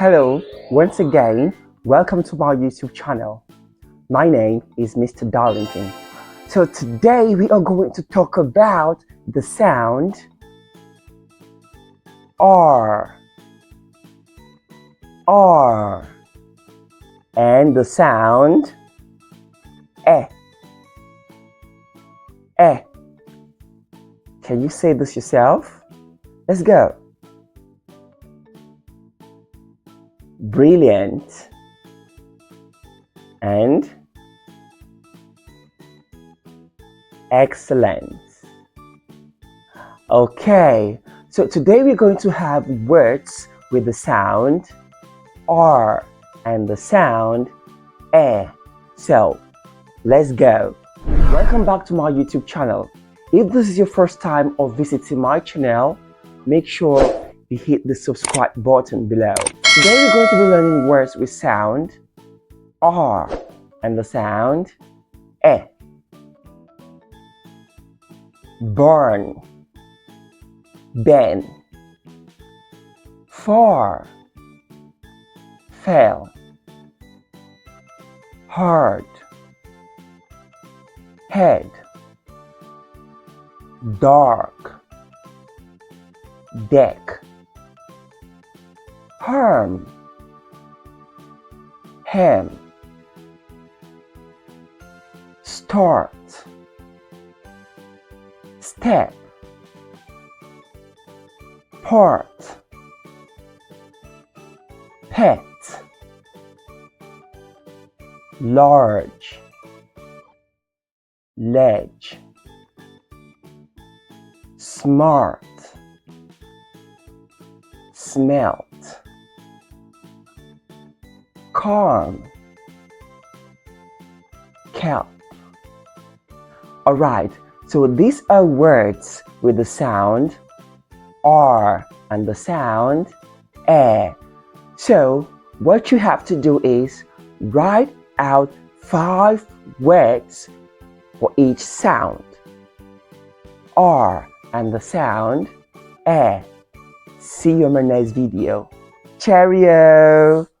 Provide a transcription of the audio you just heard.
Hello, once again, welcome to my YouTube channel. My name is Mr. Darlington. So today we are going to talk about the sound R, R, and the sound E, E. Can you say this yourself? Let's go. Brilliant and excellent. Okay, so today we're going to have words with the sound R and the sound E. So let's go. Welcome back to my YouTube channel. If this is your first time of visiting my channel, make sure you hit the subscribe button below. Today we're going to be learning words with sound R and the sound E. Burn, bend, far, fell, hard, head, dark, deck, harm, hem, start, step, part, pet, large, ledge, smart, smelt, calm, kelp. Alright, so these are words with the sound R and the sound E. So what you have to do is write out 5 words for each sound R and the sound E. See you in my next video. Cheerio!